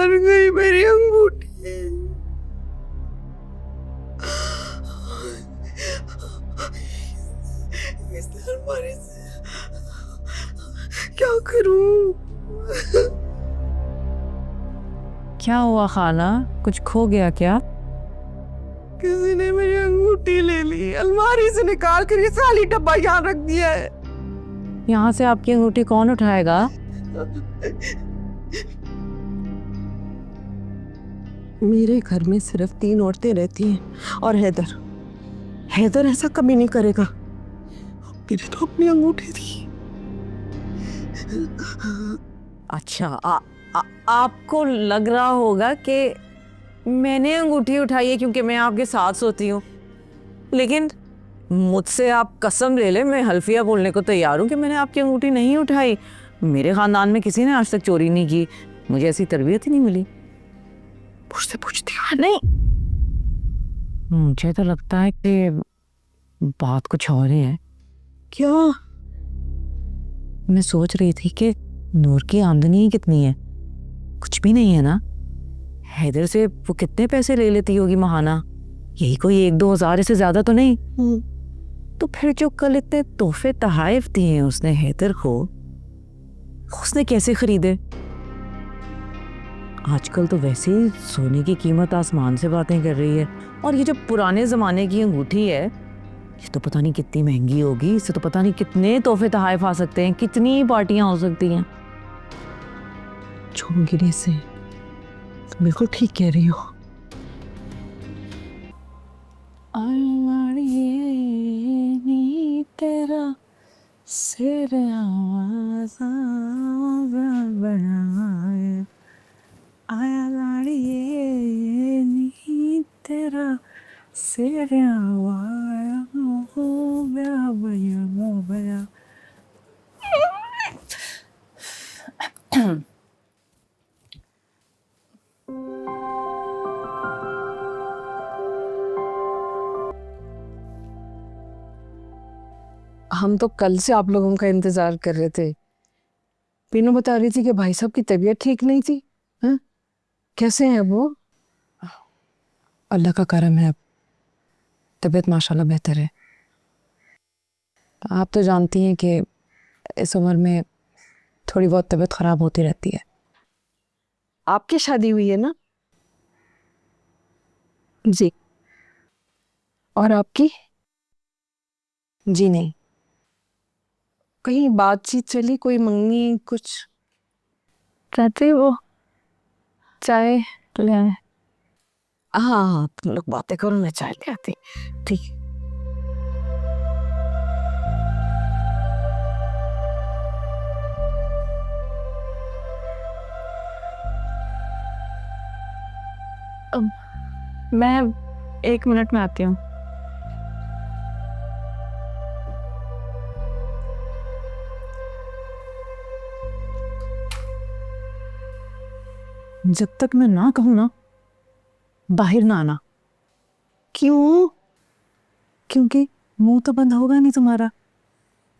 मर गई मेरी अंगूठी। इस अलमारी से क्या करूं? क्या हुआ खाला, कुछ खो गया क्या? किसी ने मेरी अंगूठी ले ली, अलमारी से निकाल कर ये साली डब्बा यहाँ रख दिया है। यहाँ से आपकी अंगूठी कौन उठाएगा? मेरे घर में सिर्फ 3 औरतें रहती हैं और हैदर। हैदर ऐसा कभी नहीं करेगा। मेरे तो अपनी अंगूठी थी। अच्छा, आपको लग रहा होगा कि मैंने अंगूठी उठाई है क्योंकि मैं आपके साथ सोती हूँ, लेकिन मुझसे आप कसम ले ले, मैं हल्फिया बोलने को तैयार हूँ कि मैंने आपकी अंगूठी नहीं उठाई। मेरे खानदान में किसी ने आज तक चोरी नहीं की, मुझे ऐसी तरबियत ही नहीं मिली। मुझसे पूछती नहीं, मुझे तो लगता है कि बात कुछ और ही है। क्या? मैं सोच रही थी कि नूर की आमदनी कितनी है? कुछ भी नहीं है ना? हैदर से वो कितने पैसे ले लेती होगी महाना? यही कोई 1-2 हज़ार, इससे ज्यादा तो नहीं। तो फिर जो कल इतने तोहफे तहाइफ दिए उसने हैदर को, उसने कैसे खरीदे? आजकल तो वैसे ही सोने की कीमत आसमान से बातें कर रही है, और ये जो पुराने जमाने की अंगूठी है, ये तो पता नहीं कितनी महंगी होगी। इससे तो पता नहीं कितने तोहफे तहाइफ आ सकते हैं, कितनी पार्टियां हो सकती हैं। चौंगिरी से तुम बिल्कुल ठीक कह रही हो। तेरा सिर आया लाड़िए नी तेरा सिर हम तो कल से आप लोगों का इंतजार कर रहे थे। पीनू बता रही थी कि भाई साहब की तबीयत ठीक नहीं थी। हैं? कैसे हैं वो? अल्लाह का करम है, अब तबीयत माशाल्लाह बेहतर है। आप तो जानती हैं कि इस उम्र में थोड़ी बहुत तबीयत खराब होती रहती है। आपकी शादी हुई है ना? जी। और आपकी? जी नहीं। कहीं बातचीत चली, कोई मंगनी कुछ? चाहते वो चाय ले आए? हाँ, तुम लोग बातें करो, मैं चाय ले आती। ठीक। मैं 1 मिनट में आती हूँ। जब तक मैं ना कहूँ ना, बाहर ना आना। क्यों? क्योंकि मुंह तो बंद होगा नहीं तुम्हारा,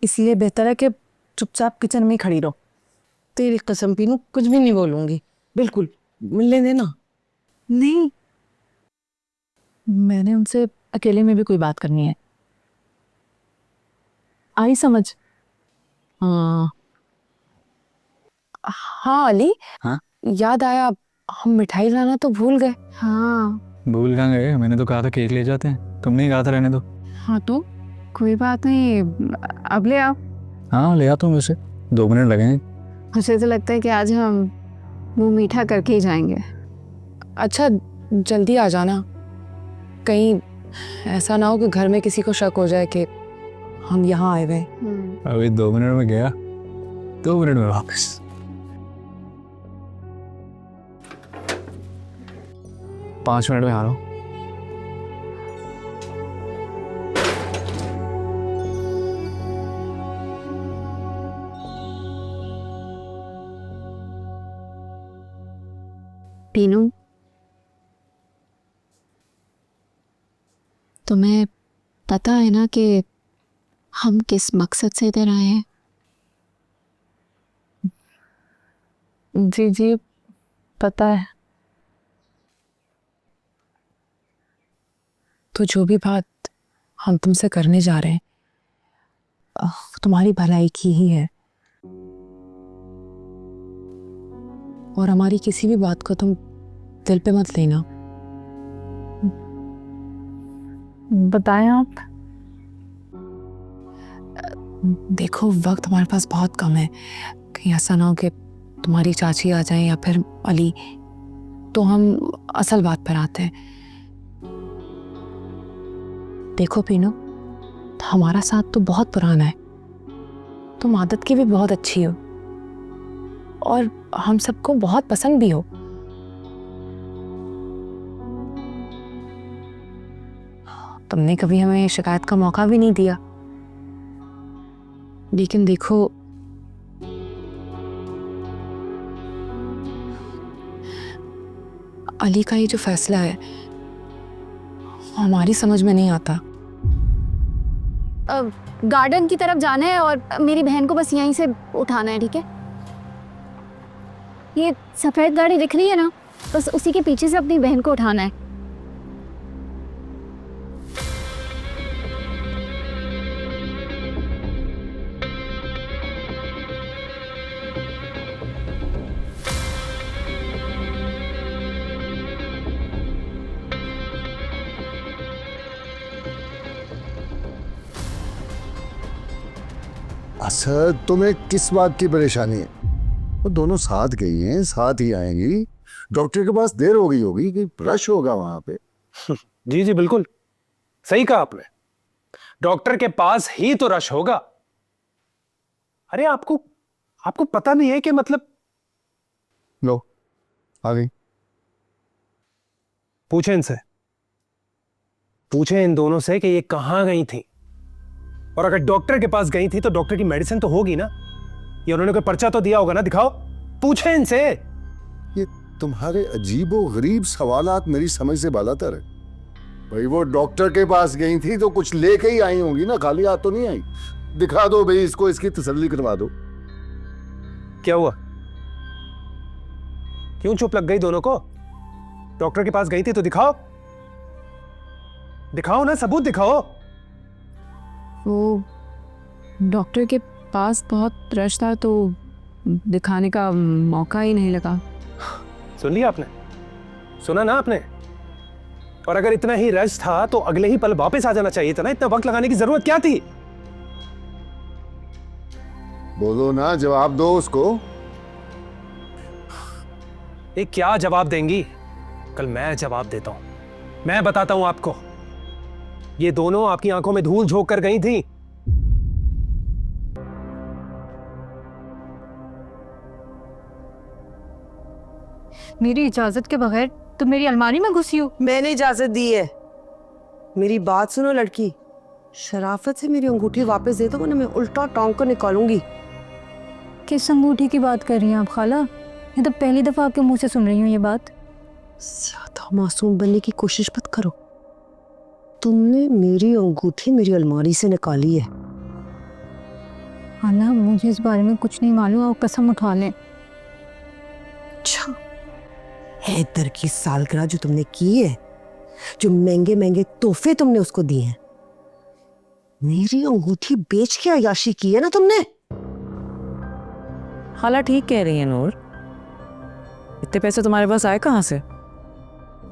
इसलिए बेहतर है कि चुपचाप किचन में ही खड़ी रहो। तेरी कसम पीनू, कुछ भी नहीं बोलूंगी, बिल्कुल। मिलने देना। नहीं, मैंने उनसे अकेले में भी कोई बात करनी है। आई समझ? हाँ हाँ अली, हाँ? याद आया, हम मिठाई लाना तो भूल गए। हाँ, भूल कहाँ गए? मैंने तो कहा था केक ले जाते हैं, तुमने ही कहा था रहने दो। हाँ तो कोई बात नहीं, अब ले आओ। हाँ ले आता हूँ, वैसे 2 मिनट लगेंगे। मुझे तो लगता है कि आज हम मुंह मीठा करके ही जाएंगे। अच्छा जल्दी आ जाना, कहीं ऐसा ना हो कि घर में किसी को शक हो जाए कि हम यहाँ आए हुए। अभी 2 मिनट में गया, 2 मिनट में वापस। पाँच मिनट में आ रहा हूँ। पीनू, तुम्हें पता है ना कि हम किस मकसद से इधर आए हैं? जी जी पता है। तो जो भी बात हम तुमसे करने जा रहे हैं वो तुम्हारी भलाई की ही है। और हमारी किसी भी बात को तुम दिल पे मत लेना। बताएं आप। देखो वक्त हमारे पास बहुत कम है, कहीं ऐसा ना हो कि तुम्हारी चाची आ जाए या फिर अली, तो हम असल बात पर आते हैं। देखो पीनू, हमारा साथ तो बहुत पुराना है, तुम आदत की भी बहुत अच्छी हो और हम सबको बहुत पसंद भी हो। तुमने कभी हमें शिकायत का मौका भी नहीं दिया। लेकिन देखो, अली का ये जो फैसला है हमारी समझ में नहीं आता। गार्डन की तरफ जाना है और मेरी बहन को बस यहीं से उठाना है, ठीक है? ये सफ़ेद गाड़ी दिख रही है ना, बस उसी के पीछे से अपनी बहन को उठाना है। असद, तुम्हें किस बात की परेशानी है? वो दोनों साथ गई हैं, साथ ही आएंगी। डॉक्टर के पास देर हो गई होगी कि रश होगा वहां पे। जी जी बिल्कुल सही कहा आपने, डॉक्टर के पास ही तो रश होगा। अरे आपको आपको पता नहीं है कि मतलब। लो आ गई। पूछे इनसे, पूछे इन दोनों से कि ये कहां गई थी, और अगर डॉक्टर के पास गई थी तो डॉक्टर की मेडिसिन तो होगी ना, ये उन्होंने कोई पर्चा तो दिया होगा ना, दिखाओ, पूछे इनसे। ये तुम्हारे अजीबो गरीब सवालात मेरी समझ से बालातर है। भाई वो डॉक्टर के पास गई थी तो कुछ लेके ही आई होंगी ना, खाली हाथ तो नहीं आई। दिखा दो भाई इसको, इसकी तसल्ली करवा दो। क्या हुआ, क्यों चुप लग गई दोनों को? डॉक्टर के पास गई थी तो दिखाओ, दिखाओ ना, सबूत दिखाओ। वो डॉक्टर के पास बहुत रश था तो दिखाने का मौका ही नहीं लगा। सुन लिया आपने, सुना ना आपने? और अगर इतना ही रश था तो अगले ही पल वापस आ जाना चाहिए था ना, इतना वक्त लगाने की जरूरत क्या थी? बोलो ना, जवाब दो उसको। ये क्या जवाब देंगी? कल मैं जवाब देता हूं, मैं बताता हूं आपको। ये दोनों आपकी आंखों में धूल झोंक कर गई थी। मेरी इजाजत के बगैर तुम मेरी अलमारी में घुसी हो। मैंने इजाजत दी है। मेरी बात सुनो लड़की, शराफत से मेरी अंगूठी वापस दे दो वरना मैं उल्टा टांग को निकालूंगी। किस अंगूठी की बात कर रही हैं आप खाला? ये तो पहली दफा आपके मुंह से सुन रही हूँ ये बात। ज्यादा मासूम बनने की कोशिश मत करो। तुमने मेरी अंगूठी मेरी अलमारी से निकाली है। खाला मुझे इस बारे में कुछ नहीं मालूम, आप कसम उठा लें। अच्छा, हैदर की सालगिरह जो तुमने की है, जो महंगे महंगे तोहफे तुमने उसको दिए हैं, मेरी अंगूठी बेच के अयाशी की है ना तुमने? खाला ठीक कह रही है नूर, इतने पैसे तुम्हारे पास आए कहाँ से?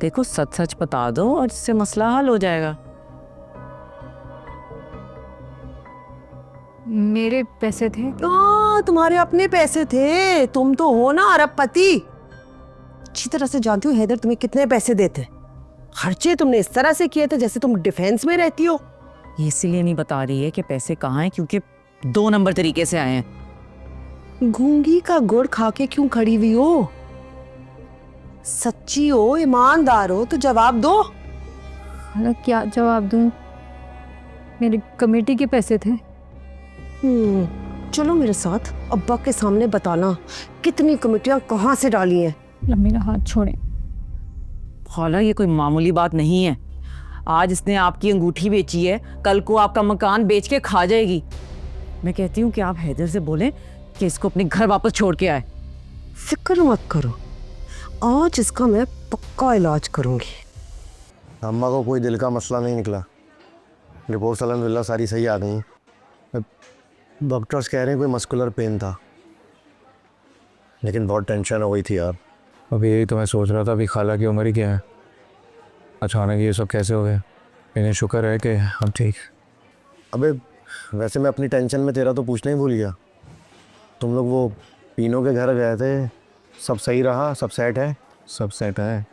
देखो सच सच बता दो और इससे मसला हल हो जाएगा। मेरे पैसे थे। तुम्हारे अपने पैसे थे, तुम तो हो ना अरबपति। अच्छी तरह से जानती हूँ हैदर तुम्हें कितने पैसे देते। खर्चे तुमने इस तरह से किए थे जैसे तुम डिफेंस में रहती हो। ये इसीलिए नहीं बता रही है कि पैसे कहाँ हैं, क्योंकि 2 नंबर तरीके से आए हैं। गूंगी का गुड़ खा के क्यों खड़ी हुई हो? सच्ची हो, ईमानदार हो तो जवाब दो। खाला क्या जवाब दूं? मेरी कमेटी के पैसे थे। चलो मेरे साथ, अब्बा के सामने बताना कितनी कमेटियां कहाँ से डाली हैं। मेरा हाथ छोड़ें। खाला ये कोई मामूली बात नहीं है। आज इसने आपकी अंगूठी बेची है, कल को आपका मकान बेच के खा जाएगी। मैं कहती हूँ कि आप हैदर से बोलें कि इसको अपने घर वापस छोड़ के आए। फिक्र मत करो, आज इसका मैं पक्का इलाज करूंगी। अम्मा को कोई दिल का मसला नहीं निकला, रिपोर्ट्स अल्हम्दुलिल्लाह सारी सही आ गई। डॉक्टर्स कह रहे हैं कोई मस्कुलर पेन था, लेकिन बहुत टेंशन हो गई थी यार। अभी यही तो मैं सोच रहा था, अभी खाला की उम्र ही क्या है, अचानक ये सब कैसे हो गया। इन्हें शुक्र है कि हम ठीक। अबे वैसे मैं अपनी टेंशन में तेरा तो पूछना ही भूल गया, तुम लोग वो पीनों के घर गए थे, सब सही रहा, सब सेट है? सब सेट है,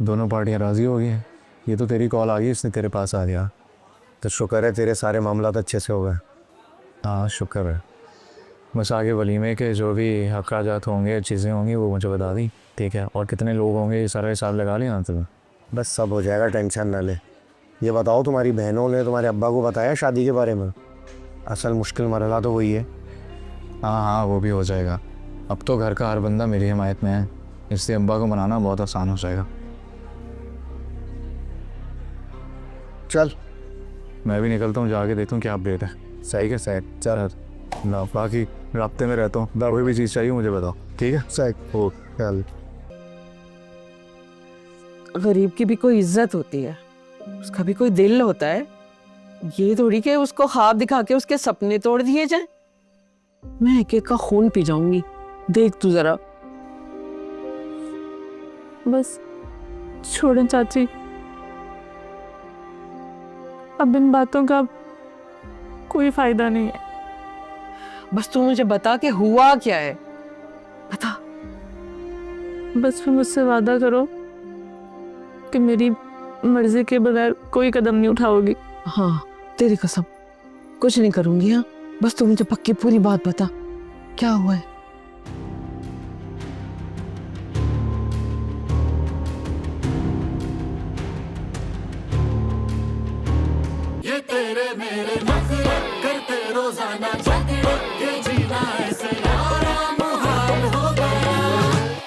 दोनों पार्टियां राज़ी हो गई हैं। ये तो तेरी कॉल आ गई, इसने तेरे पास आ गया। तो शुक्र है तेरे सारे मामला अच्छे से हो गए। हाँ शुक्र है, बस आगे वलीमे के जो भी अखराजात होंगे, चीज़ें होंगी, वो मुझे बता दी, ठीक है? और कितने लोग होंगे ये सारा हिसाब लगा लिया तुम्हें? बस सब हो जाएगा, टेंशन ना ले। ये बताओ तुम्हारी बहनों ने तुम्हारे अब्बा को बताया शादी के बारे में? असल मुश्किल मरहला तो वही है। हाँ हाँ, वो भी हो जाएगा। अब तो घर का हर बंदा मेरी हिमायत में है, इससे अब्बा को मनाना बहुत आसान हो जाएगा। चल मैं भी निकलता हूँ, जाके देखता हूँ क्या अपडेट है। सही के सेट, चल ना बाकी राब्ते में रहता हूँ, कोई भी चीज़ चाहिए मुझे बताओ, ठीक है? सही हो, चल। गरीब की भी कोई इज्जत होती है, उसका भी कोई दिल होता है। ये थोड़ी कि उसको ख्वाब दिखा के उसके सपने तोड़ दिए जाए। मैं एक एक का खून पी जाऊंगी, देख तू जरा। बस छोड़ें चाची, अब इन बातों का कोई फायदा नहीं है। बस तू मुझे बता कि हुआ क्या है, बता। बस फिर मुझसे वादा करो कि मेरी मर्जी के बगैर कोई कदम नहीं उठाओगी। हाँ तेरी कसम, कुछ नहीं करूंगी। हाँ बस तू मुझे पक्की पूरी बात बता, क्या हुआ है? ये तेरे मेरे नखरे करते रोजाना